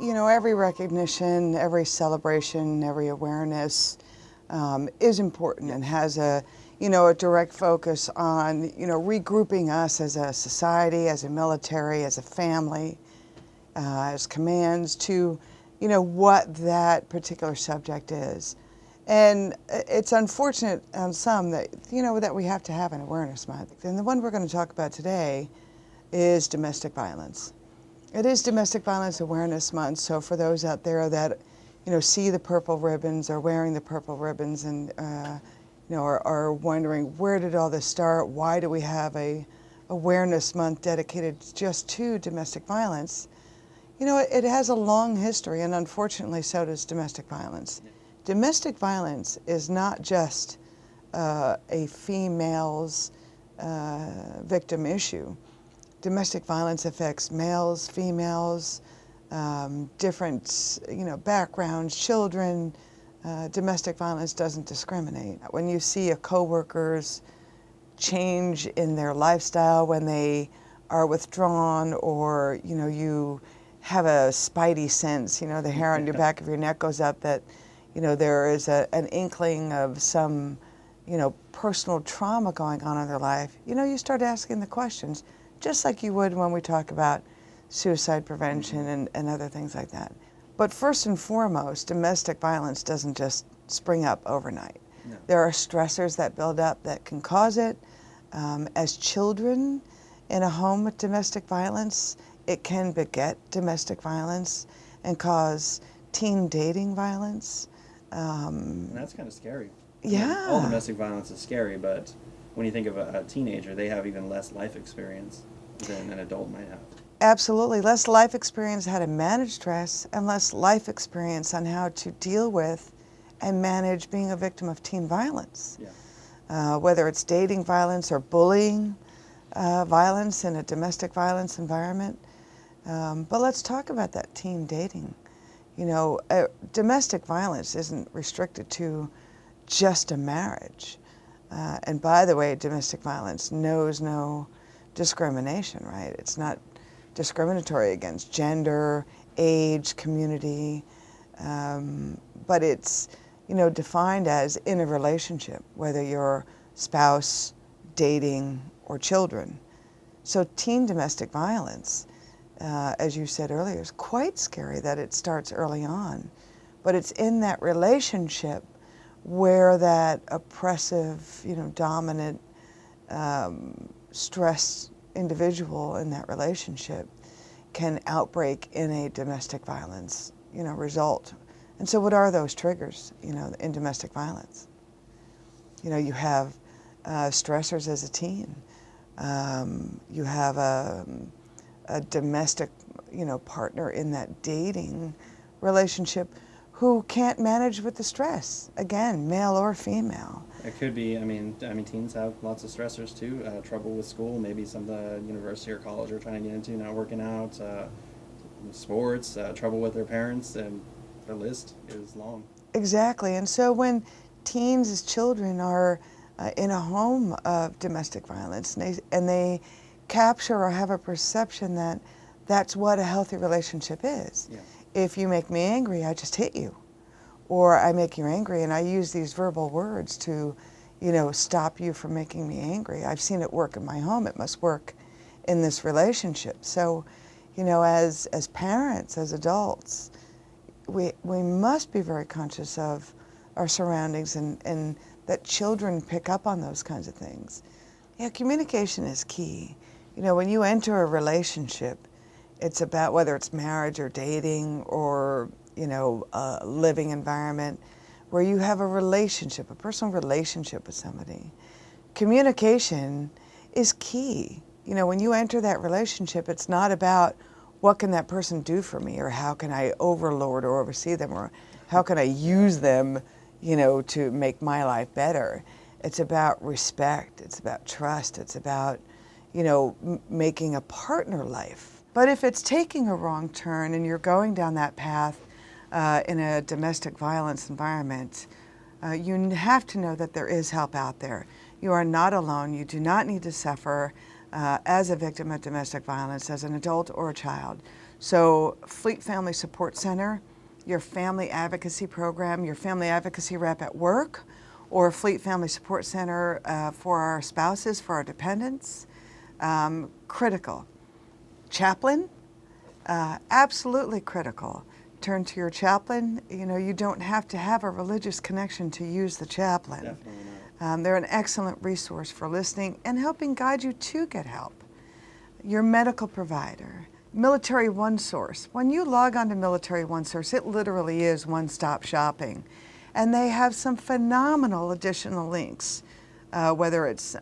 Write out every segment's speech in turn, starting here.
you know, every recognition, every celebration, every awareness is important and has a, you know, a direct focus on, you know, regrouping us as a society, as a military, as a family, as commands to, you know, what that particular subject is. And it's unfortunate on some that, you know, that we have to have an awareness month. And the one we're going to talk about today is domestic violence. It is Domestic Violence Awareness Month, so for those out there that, you know, see the purple ribbons or wearing the purple ribbons and, you know, are wondering where did all this start? Why do we have a awareness month dedicated just to domestic violence? You know, it has a long history, and unfortunately so does domestic violence. Domestic violence is not just a female's victim issue. Domestic violence affects males, females, different, you know, backgrounds, children. Domestic violence doesn't discriminate. When you see a coworker's change in their lifestyle when they are withdrawn, or, you know, you have a spidey sense, you know, the hair on your back of your neck goes up that, you know, there is an inkling of some, you know, personal trauma going on in their life, you know, you start asking the questions, just like you would when we talk about suicide prevention and other things like that. But first and foremost, domestic violence doesn't just spring up overnight. No. There are stressors that build up that can cause it. As children in a home with domestic violence, it can beget domestic violence and cause teen dating violence. And that's kind of scary. Yeah. I mean, all domestic violence is scary, but when you think of a teenager, they have even less life experience than an adult might have. Absolutely. Less life experience how to manage stress and less life experience on how to deal with and manage being a victim of teen violence. Yeah. Whether it's dating violence or bullying violence in a domestic violence environment. But let's talk about that teen dating. You know, domestic violence isn't restricted to just a marriage. And by the way, domestic violence knows no discrimination, right? It's not discriminatory against gender, age, community, but it's, you know, defined as in a relationship, whether you're spouse, dating, or children. So teen domestic violence, as you said earlier, is quite scary that it starts early on, but it's in that relationship where that oppressive, you know, dominant, stress individual in that relationship can outbreak in a domestic violence, you know, result. And so what are those triggers, you know, in domestic violence? You know, you have stressors as a teen. You have a domestic, you know, partner in that dating relationship who can't manage with the stress. Again, male or female. It could be, I mean, teens have lots of stressors too. Trouble with school, maybe some of the university or college are trying to get into, not working out, sports, trouble with their parents, and the list is long. Exactly, and so when teens as children are in a home of domestic violence and they capture or have a perception that that's what a healthy relationship is. Yeah. If you make me angry, I just hit you. Or I make you angry and I use these verbal words to, you know, stop you from making me angry. I've seen it work in my home. It must work in this relationship. So, you know, as parents, as adults, we must be very conscious of our surroundings and that children pick up on those kinds of things. Yeah, communication is key. You know, when you enter a relationship, it's about whether it's marriage or dating or, you know, a living environment where you have a relationship, a personal relationship with somebody. Communication is key. You know, when you enter that relationship, it's not about what can that person do for me or how can I overlord or oversee them or how can I use them, you know, to make my life better. It's about respect. It's about trust. It's about, you know, making a partner life. But if it's taking a wrong turn and you're going down that path in a domestic violence environment, you have to know that there is help out there. You are not alone. You do not need to suffer as a victim of domestic violence as an adult or a child. So Fleet Family Support Center, your family advocacy program, your family advocacy rep at work, or Fleet Family Support Center for our spouses, for our dependents, critical. Chaplain, absolutely critical. Turn to your chaplain. You know, you don't have to have a religious connection to use the chaplain. Definitely not. They're an excellent resource for listening and helping guide you to get help. Your medical provider, Military OneSource. When you log on to Military OneSource, it literally is one-stop shopping. And they have some phenomenal additional links, whether it's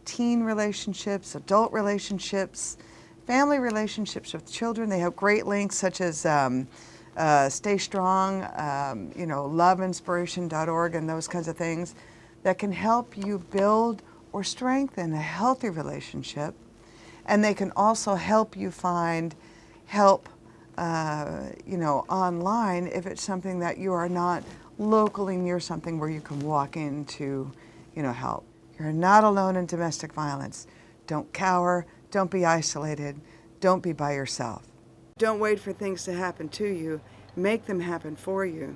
teen relationships, adult relationships, family relationships with children. They have great links such as Stay Strong, loveinspiration.org and those kinds of things that can help you build or strengthen a healthy relationship. And they can also help you find help, online if it's something that you are not locally near something where you can walk into, help. You're not alone in domestic violence. Don't cower. Don't be isolated. Don't be by yourself. Don't wait for things to happen to you. Make them happen for you.